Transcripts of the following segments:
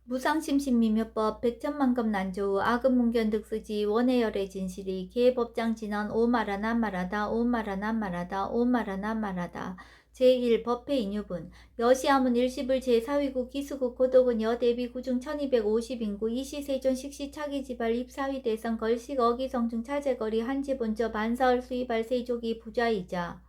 무상심신미묘법 백천만급 난조우 아급문견득수지 원해열의 진실이 계법장 진언 오마라난 말하다 오마라난 말하다 오마라난 말하다 제1 법회 인유분 여시아문 일시불 제4위국 기수국 고독은 여대비 구중 1250인구 이시세존 식시차기지발 입사위 대성 걸식 어기성중 차제거리 한지본저 반사얼 수입할 세족이 부좌이자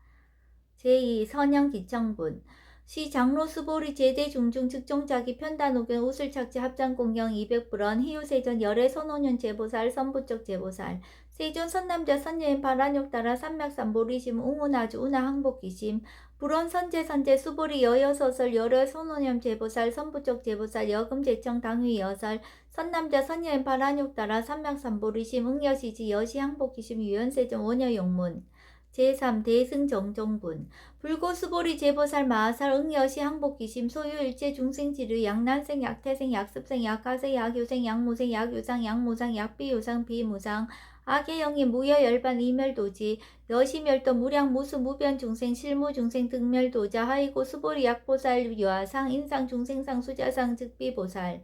제2 선영기청분 시 장로 수보리 제대 중중 측종자기 편단옥견 우술착지 합장공경 200불원 희유세전 열애 선오년 제보살 선부적 제보살 세존 선남자 선여인 바란욕 따라 삼맥삼보리심 웅운아주 운하 항복기심 불원 선제 수보리 여여서설 열애 선오년 제보살 선부적 제보살 여금제청 당위 여설 선남자 선여인 바란욕 따라 삼맥삼보리심 응여시지 여시 항복기심 유연세전 원여용문 제3 대승정정분 불고수보리 제보살 마하살 응여시 항복기심 소유일체 중생지류 양난생 약태생 약습생 약가생 약효생 약무생 약유상 약무상 약비유상 비무상 악의영이 무여열반 이멸도지 여시멸도 무량 무수 무변 중생 실무 중생 등멸도자 하이고 수보리 약보살 유아상 인상 중생상 수자상 즉비보살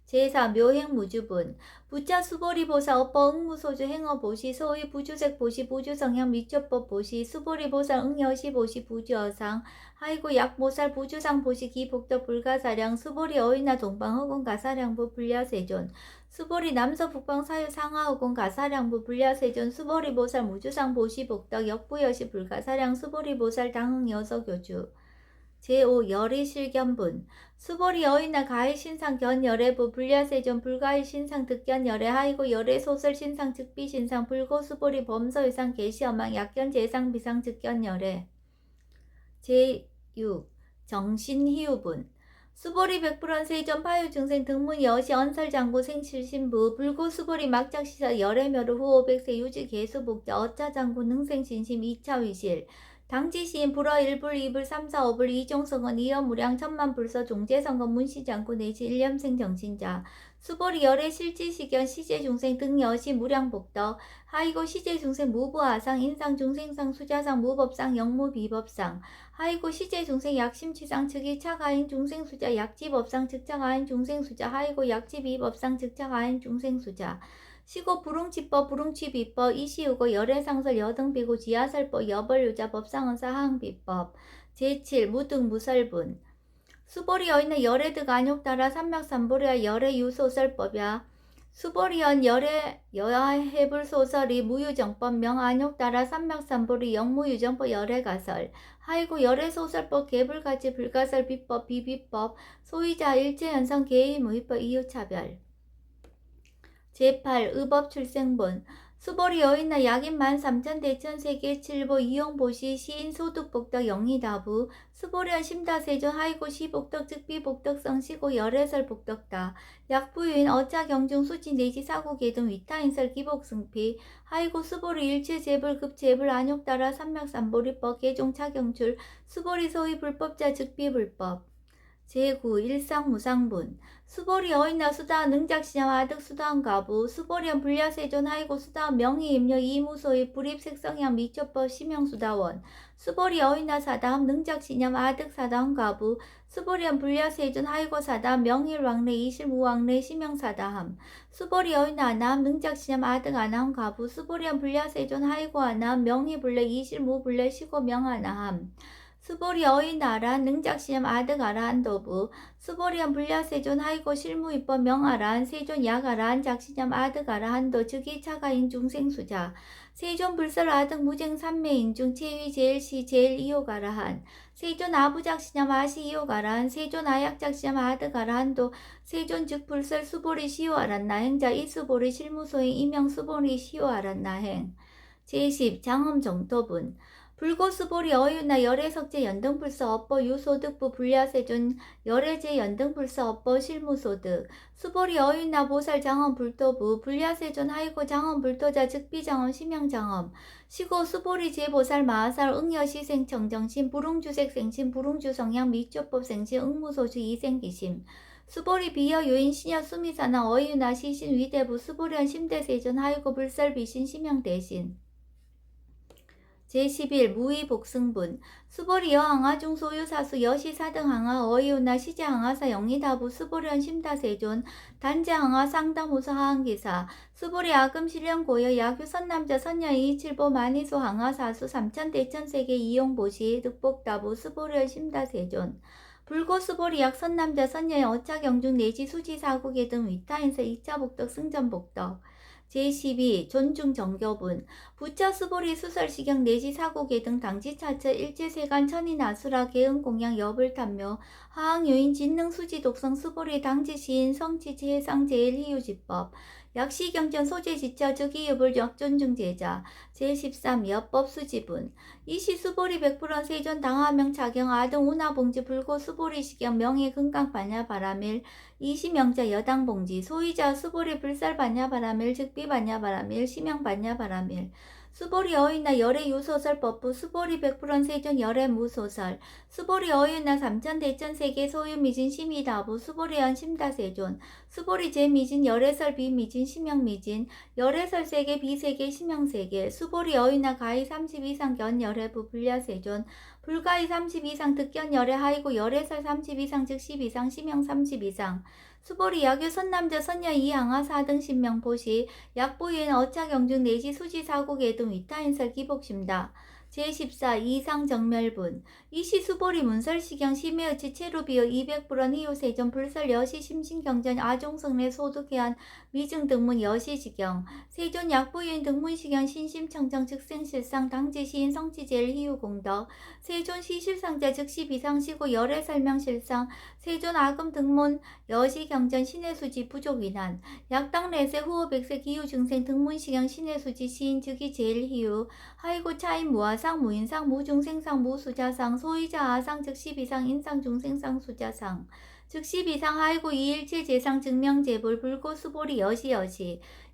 제4 묘행무주분 부자 수보리 보사 업보 응무소주 행어보시 소위 부주색 보시 부주성향 미초법 보시 수보리 보살 응여시 보시 부주어상 하이고 약보살 부주상 보시 기복덕 불가사량 수보리 어이나 동방 허공 가사량부 불야세존 수보리 남서 북방 사유 상하 허공 가사량부 불야세존 수보리 보살 무주상 보시 복덕 역부여시 불가사량 수보리 보살 당흥 여서교주 제5 열의실견분 수보리 어이나 가해신상 견열애부 불야세존 불가해신상 득견열애 하이고 열애소설 신상 즉비신상 불고수보리 범서의상 계시어망 약견재상 비상 즉견열애 제6 정신희우분 수보리 백불원 세존 파유중생 등문 여시 언설장구 생실신부 불고수보리 막작시사 열애멸우 후오백세 유지 개수복자 어짜장구 능생신심 2차위실 당지시인 불어 1불 2불 3 4 5불 이종성은 이어무량 천만불서 종제성건 문시장구 내시 일념생 정신자 수보리 열애 실지시견 시제중생 등여시 무량복덕 하이고 시제중생 무부하상 인상중생상 수자상 무법상 영무비법상 하이고 시제중생 약심취상 즉이차가인 중생수자 약지법상 즉차가인 중생수자 하이고 약지비법상 즉차가인 중생수자 시고 불응치법 불응취비법 이시우고 열애상설 여등비고 지하설법 여벌유자 법상은 사항비법 제7 무등무설분 수보리 여인의 열애득 안욕 따라 삼맥삼보리와 열애유소설법이야 수보리연 열애 여해불소설이 무유정법 명안욕 따라 삼맥삼보리 영무유정법 열애가설 하이고 열애소설법 개불가치 불가설 비법 비비법 소위자 일체연성 개의무위법 이유차별 제8 의법출생본 수보리 여인나 약인 13,000대천세계 7보 이용보시 시인 소득복덕 영리다부 수보리연 심다세존 하이고 시복덕 즉비복덕 성시고 열애설 복덕다 약부유인 어차경중 수지 내지 사고계등 위타인설 기복승피 하이고 수보리 일체재불 급재불 안욕따라 삼맥삼보리법 개종차경출 수보리 소위 불법자 즉비불법 제9 일상무상분 수보리 어이나 수다원 능작시장 아득 수다원 가부 수보리연 불야세존 하이고 수다원 명의임료 이무소의 불입색성향 미초법 심형수다원 수보리 어이나 사다함 능작시념 아득 사다원 가부 수보리연 불야세존 하이고 사다함 명일왕래 이실무왕래 심형사다함 수보리 어이나 아나함 능작시념 아득 아나함 가부 수보리연 불야세존 하이고 아나함 명의불래 이실무불래 시고 명아나함 수보리 어이나라 능작시험 아득 아라한도부 수보리한 불야세존 하이고 실무입법 명아라한 세존 약아라한 작시념 아득 아라한도 즉이 차가인 중생수자 세존 불설 아득 무쟁 삼매인중 체위 제일시 제일 이호가라한 세존 아부작시념 아시 이호가라한 세존 아약작시념 아득 아라한도 세존 즉 불설 수보리 시효아란나 행자 이수보리 실무소행 이명 수보리 시효아란나 행 제10 장엄 정토분 불고수보리 어유나 열애석제 연등불서 업보 유소득부 불야세존 열애제 연등불서 업보 실무소득 수보리 어유나 보살 장엄 불도부 불야세존 하이고 장엄 불도자 즉비장엄 심양장엄 시고 수보리 제보살 마하살 응여시생 정정심 불응주색생심 불응주성향 미초법 생심 응무소주 이생기심 수보리 비여 요인 신여 수미사나 어유나 시신 위대부 수보리한 심대세존 하이고 불설비신 심양대신 제11 무의복승분 수보리 여항하 중소유 사수 여시 사등 항하 어이우나 시제 항하사 영리다부 수보련 심다세존 단제 항하 상담호사 하항기사 수보리 아금 실령 고여 야규 선남자 선녀 이칠보 만이소 항하 사수 삼천 대천 세계 이용보시 득복다부 수보련 심다세존 불고 수보리 약 선남자 선녀의 어차경중 내지 수지 사국의 등 위타인서 2차 복덕 승전 복덕 제12 존중 정교분 부처 수보리 수설시경 내지 사고계 등 당지차처 일제세간 천인 아수라 계응 공양 여불 탐묘 하항 요인 진능 수지 독성 수보리 당지 시인 성지지 해상 제일 희유지법 약시 경전 소재 지처 즉이유불 역존중 제자 제13 여법 수지분 이시 수보리 100% 세존 당하명 차경 아등 운하봉지 불고 수보리 시경 명예 금강 반야 바라밀 이시명자 여당 봉지 소이자 수보리 불살 반야 바라밀 즉비 반야 바라밀 시명 반야 바라밀 수보리 어휘나 열애 유소설 법부 수보리 100% 세존 열애 무소설 수보리 어휘나 삼천 대천 세계 소유 미진 심이다부 수보리 연 심다세존 수보리 제미진 열애설 비미진 심영미진 열애설 세계 비세계 심영세계 수보리 어휘나 가히 30 이상 견 열애부 불야세존 불가히 30 이상 득견 열애 하이고 열애설 30 이상 즉 10 이상 심영 30 이상 수보리 야교 선남자 선녀 이항하 사등 신명 보시 약보유엔 어차경중 내지 수지 사고계 등 위타인설 기복심다. 제14 이상 정멸분 이시 수보리 문설시경 심해어치 체루비어 200불원 희요세전 불설 여시 심신경전 아종성내 소득해안 미증 등문 여시지경 세존 약보유엔 등문시경 신심청정 즉생실상 당지시인 성지제일 희유공덕 세존 시실상자 즉시 비상시고 열애 설명실상 세존 아금 등문 여시경전 신해수지 부족위난 약당 내세 후호 백세 기후증생 등문시경 신해수지 시인 즉이 제일 희유 하이고 차인 무아상 무인상 무중생상 무수자상 소이자 아상 즉시 비상 인상 중생상 수자상 즉시 비상 하이고 이일체 제상 증명제불 불고 수보리 여시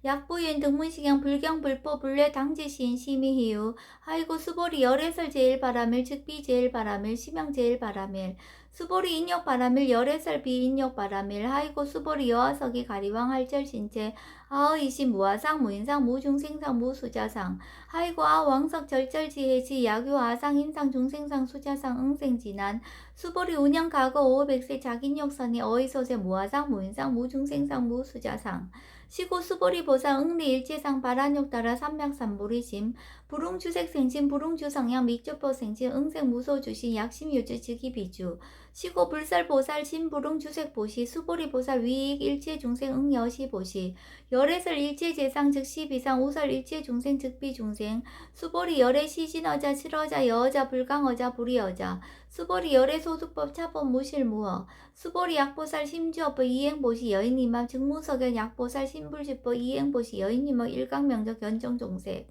약부인 등문시경 불경 불포 불례 당지시인 심의희유 하이고 수보리 열애설 제일 바라밀 즉비 제일 바라밀 심영 제일 바라밀 수보리 인욕 바라밀 열애설 비인욕 바라밀 하이고 수보리 여화석이 가리왕 할절 신체 아의이신 무아상 무인상 무중생상 무수자상 하이고 아왕석 절절지해지 야교 아상 인상 중생상 수자상 응생진한 수보리 운영 과거 500세 자긴욕선이 어이소세 무아상 무인상 무중생상 무수자상 시고 수보리 보상 응리 일체상 바란욕 따라 삼맥삼보리심 불웅주색 생신 불웅주성양 mik조법 생신 응생 무소주신 약심 유주 즉이 비주 시고 불살 보살 신불웅주색 보시 수보리 보살 위익 일체 중생 응여시 보시 열애설 일체 재상 즉시 비상 우설 일체 중생 즉비 중생 수보리 열애 시진어자 실어자 여어자 불강어자 불이어자 수보리 열애 소득법 차법 무실무어 수보리 약보살 심주어법 이행보시 여인이맘 증무석연 약보살 신불지법 이행보시 여인이맘 일강명적 연정종색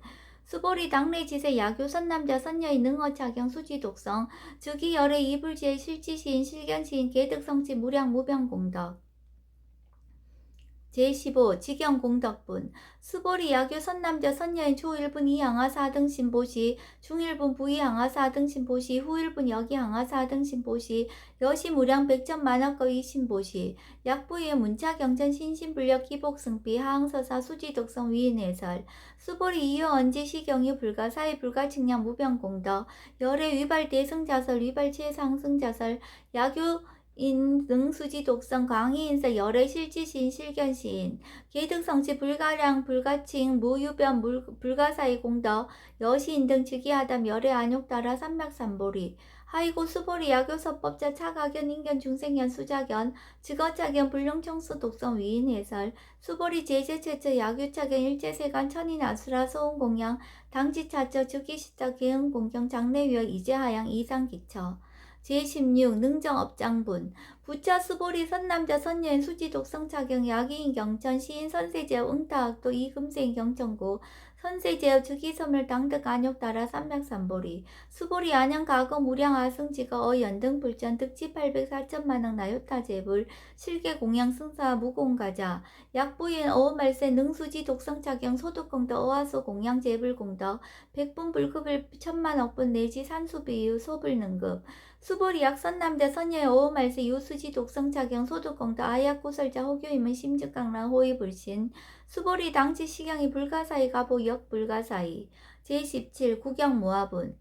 수보리 당내지세 야교 선남자 선녀의 능어차경 수지독성 즉이 열애 이불지의 실지시인 실견시인 계득성치 무량 무병공덕 제15 직영공덕분 수보리 야교 선남자 선녀인 초1분 이항하 4등 신보시 중1분 부이항하 4등 신보시 후1분 여기항하 4등 신보시 여시 무량 백천만억거의 신보시 약부의 문차경전 신신불력 기복승비 하항서사 수지독성 위인해설 수보리 이유 언제 시경이 불가사의 불가측량 무병공덕 열애 위발 대승자설 위발 최상승자설 야교 인능수지 독성 광희인사 열애 실지시인 실견시인 계득성치 불가량 불가칭 무유변 불가사의 공덕 여시인 등 즉위하담 열애 안욕 따라 삼맥삼보리 하이고 수보리 야교서법자 차가견 인견 중생견 수자견 즉어차견 불능청수 독성 위인해설 수보리 제재최처 야교차견 일제세간 천인 아수라 소음공양 당지차처 즉위시자 계응공경 장래위어 이제하양 이상기처 제16 능정업장분 부처 수보리 선남자 선녀인 수지독성차경 야기인 경천 시인 선세제어 응타학도 이금생 경천고 선세제어 즉위섬을 당득 안욕 따라 삼맥삼보리 수보리 안양 가거 무량 아승지가 어연등 불전 득지 800 4천만억 나요타제불 실계 공양 승사 무공가자 약부인 어말세 능수지 독성차경 소득공덕 어화소 공양 제불공덕 백분 불급일 천만억분 내지 산수비유 소불능급 수보리 약 선남자 선녀의 오말세 유수지 독성 작용 소득공도 아약 구설자 호교임은 심즉강란 호위불신 수보리 당지 식양이 불가사의 가보 역 불가사의 제17 구경모합은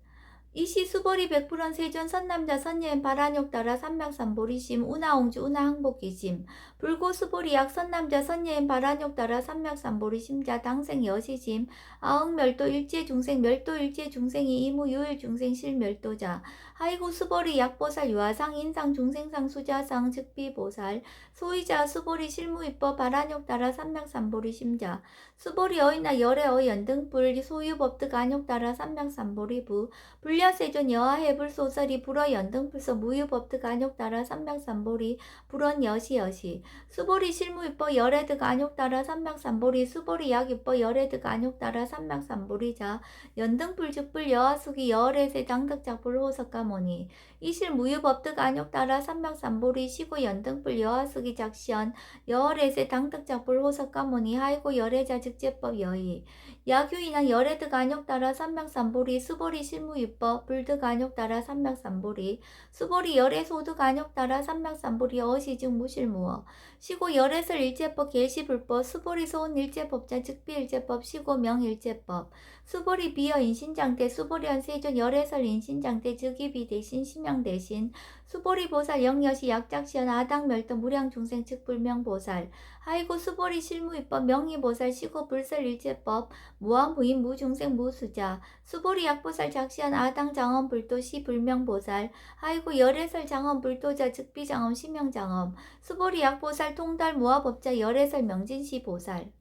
이시 수보리 백불원 세존 선남자 선녀인 바란욕 따라 삼맥삼보리심 운하옹주 운하항복기심 불고 수보리 약 선남자 선녀인 바란욕 따라 삼맥삼보리심자 당생 여시심 아흥멸도 일제 중생 멸도 일제 중생이 이무 유일 중생 실멸도자 하이고 수보리 약보살 유아상 인상 중생상 수자상 즉비보살 소이자 수보리 실무입법 바란욕 따라 삼맥삼보리심자 수보리 어이나 열애 어연등불 소유법득 안욕 따라 삼맥삼보리부 불려세존 여하해불 소설이 불어 연등불서 무유법득 안욕 따라 삼맥삼보리 불원 여시여시 수보리 실무입법 열애득 안욕 따라 삼맥삼보리 수보리 약입법 열애득 안욕 따라 삼맥삼보리자 연등불 즉불 여하숙이 여월에세 당득작불 호석가모니 이실 무유법득 안욕 따라 삼맥삼보리 시고 연등불 여하숙이 작시연 여월에세 당득작불 호석가모니 하이고 열애자 즉제법 여의 야규인한 열애득 안욕 따라 삼맥삼보리 수보리 실무입법 불득 안욕 따라 삼맥삼보리 수보리 열애소득 안욕 따라 삼맥삼보리 어시즉 무실무어 시고 열애설 일제법 계시불법 수보리 소은 일제법자 즉비일제법 시고 명일제법 수보리 비여 인신장대 수보리한 세존 열애설 인신장대 즉이비 대신 심양 대신 수보리 보살 영여시 약작시연 아당멸도 무량중생 즉불명보살 하이고 수보리 실무입법 명의보살 시고 불설일제법 무한부인 무중생 무수자 수보리 약보살 작시한 아당장엄 불도시 불명보살 하이고 열애설 장엄 불도자 즉비장엄 심명장엄 수보리 약보살 통달 무화법자 열애설 명진시 보살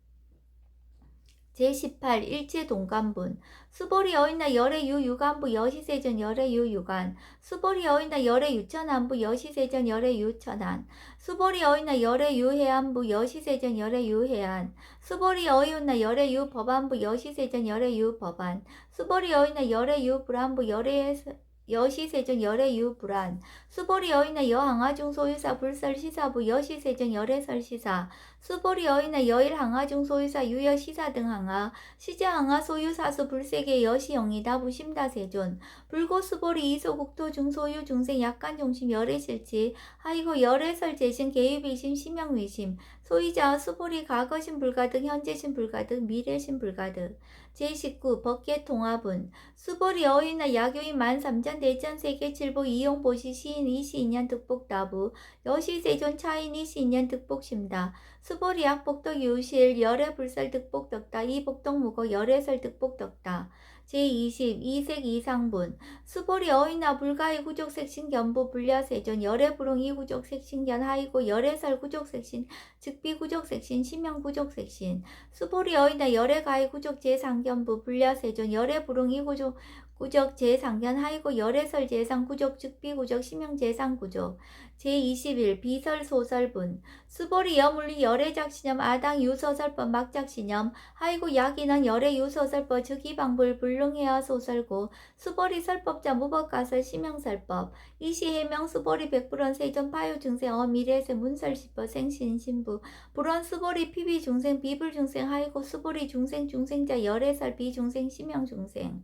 제18 일제동간분 수보리 어인나 열애유 유간부 여시세전 열애유 유간 수보리 어인나 열애유천안부 여시세전 열애유천안 수보리 어인나 열애유해안부 여시세전 열애유해안 수보리 어이운나 열애유 법안부 여시세전 열애유 법안 수보리 어인나 열애유 불안부 여시세전 열애유 불안 수보리 어이나 여항아중 소유사 불설시사부 여시세전 열애설시사 수보리 어이나 여일항아중 소유사 유여시사 등 항아 시자항아 소유사수 불세계 여시영이다 부심다세존 불고 수보리 이소국토 중소유 중생 약간중심 열애실치 하이고 열애설 재신 개유비심 심영위심 소이자 수보리 과거신 불가득 현재신 불가득 미래신 불가득 제19 법계통합은 수보리 어이나 야교인 13,000 대천세계 칠보 이용보시 시인 이시인년 득복다부 여시세존 차인 이시인년 득복심다 수보리 약복덕 유실 열애불설 득복덕다 이복덕무거 열애설 득복덕다 제20 이색 이상분 수보리 어이나 불가의 구족색신 견부 불려세존 열애불응 이구족색신견 하이고 열애설 구족색신 즉비구족색신 심명구족색신 수보리 어이나 열애가의 구족 제상견부 불려세존 열애불응 이구족 구적 제상견 하이고 열애설 제상 구적 즉비구적 심형 제상 구적 제21 비설 소설분 수보리 여물리 열애작신념 아당 유서설법 막작신념 하이고 약인한 열애 유서설법 즉이방불 불능해야 소설고 수보리 설법자 무법가설 심형설법 이시해명 수보리 백불원 세존 파요중생 어미래세 문설시법 생신신부 불원 수보리 피비중생 비불중생 하이고 수보리 중생 중생자 열애설 비중생 심형중생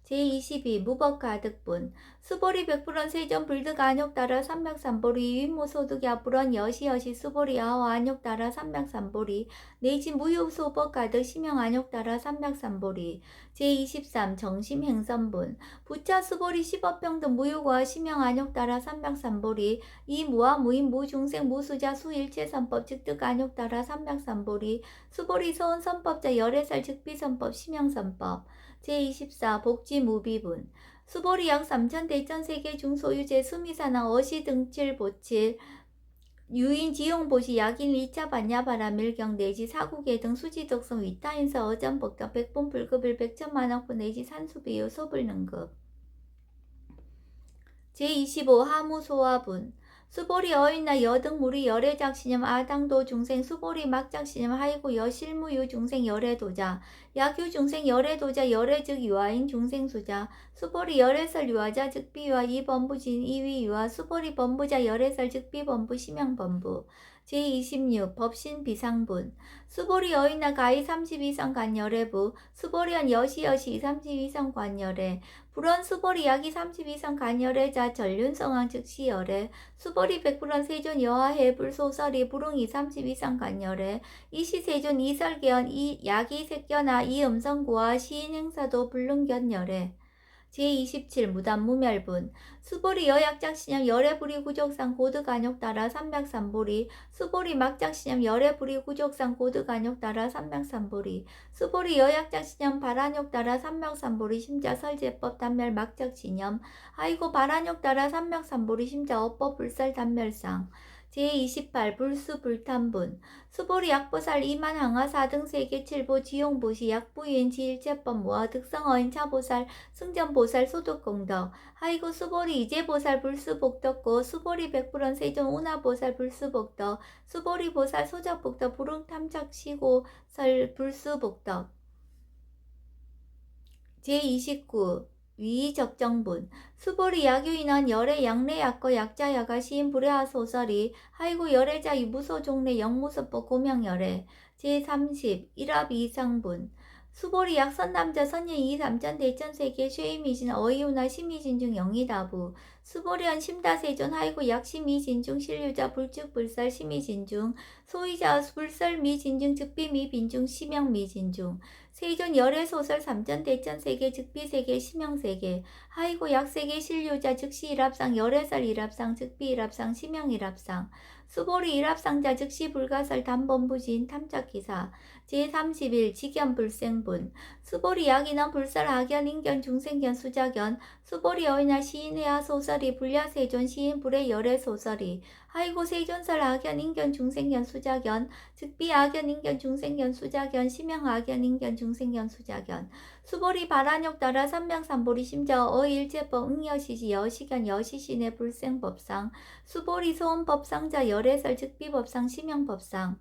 제22 무법가득분 수보리 백불원 세전 불득 안욕 따라 삼맥삼보리 위무소득 야불원 여시여시 수보리 아호 안욕 따라 삼맥삼보리 내지 무유소법가득 심형 안욕 따라 삼맥삼보리 제23 정심행선분 부차 수보리 시법평등 무유과 심형 안욕 따라 삼맥삼보리 이무와 무인 무중생 무수자 수일체선법 즉득 안욕 따라 삼맥삼보리 수보리 소원선법자 열애설 즉비선법 심형선법 제24 복지무비분 수보리 약 3,000 대천세계 중소유제 수미사나 어시등칠 보칠 유인 지용보시 약인 2차 반야바라 밀경 내지 사국계 등 수지덕성 위타인서 어전복덕 백분 불급일 100천만원분 내지 산수비유 소불능급 제25 하무소화분 수보리 어인나 여등 무리 열애작신념 아당도 중생 수보리 막작신념 하이고 여실무유 중생 열애도자 약유 중생 열애도자 열애즉 유아인 중생수자 수보리 열애설 유아자 즉비유아 이범부진 이위유아 수보리 범부자 열애설 즉비범부 심양범부 제26 법신 비상분 수보리 여인나 가히 32성 간열애부 수보리한 여시 32성 관열애 불원 수보리 야기 32성 간열애자 전륜성왕 즉시열애 수보리 백불원 세존 여하해 불소설이 불웅이 32성 간열애 이시세존 이설계연 야기 색견아 이음성구와 시인행사도 불능견열애 제27 무단 무멸분 수보리 여약작신염 열애불이 구족상 고득간욕 따라 삼맥삼보리 수보리 막작신염 열애불이 구족상 고득간욕 따라 삼맥삼보리 수보리 여약작신염 발한욕 따라 삼맥삼보리 심자 설제법 단멸 막작신염 아이고 발한욕 따라 삼맥삼보리 심자 어법 불설 단멸상 제28 불수 불탄분 수보리 약보살 이만 항하 4등 세계 7보 지용보시 약부인 지일체법 모아 득성어인 차보살 승전보살 소득공덕 하이고 수보리 이제보살 불수복덕고 수보리 백불원 세존 운하보살 불수복덕 수보리 보살 소작복덕 불응탐착시고 설 불수복덕 제29 위적정분 수보리 야규인원 열애 양례 약거 약자 야가 시인 불회하 소설이 하이고 열애자 유무소 종례 영무서법 고명열애 제30 일합이상분 수보리 약선남자 선예 이삼전 대천세계 쉐이미진 어이우나 심이진 중 영이다부 수보리한 심다세존 하이고 약심이진 중 신류자 불축불살 심이진 중 소이자 불설미진 중 즉비미빈 중 심영미진 중 세존 열애소설 삼전 대천세계 즉비세계 심영세계 하이고 약세계 신류자 즉시 일합상 열애설 일합상 즉비 일합상 심영 일합상 수보리 일합상자 즉시 불가설 단범부진 탐착기사 제31 직연불생분 수보리 약인원 불설 악연 인견 중생견 수작연 수보리 어이나 시인회하 소설이 불야세존 시인 불의 열애 소설이 하이고 세존설 악연 인견 중생견 수작연 즉비 악연 인견 중생견 수작연 심영 악연 인견 중생견 수작연 수보리 발한욕 따라 삼명삼보리 심자 어일제법 응여시시 여시견 여시신의 불생법상 수보리 소원법상자 열애설 즉비법상 심영법상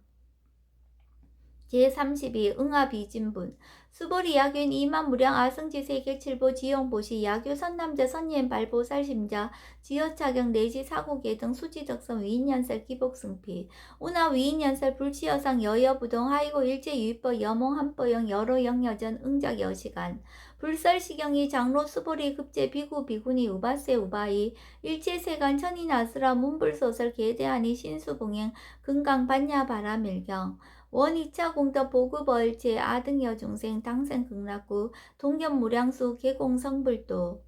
제32 응합이진분 수보리 야균 이만무량 아승지 세계칠보 지용보시 야규 선남자 선예인 발보살 심자 지여차경 내지 사고계 등 수지적성 위인연설 기복승피 운하 위인연설 불치여상 여여부동 하이고 일제유의법 여몽 한법영 여로 영여전 응작 여시간 불설시경이 장로 수보리 급제 비구 비구니 우바세 우바이 일제세간 천인아스라 문불소설 계대하니 신수봉행 금강 반야 바라밀경 원 2차 공덕 보급얼제 아등여중생 당생 극락구 동견무량수 개공성불도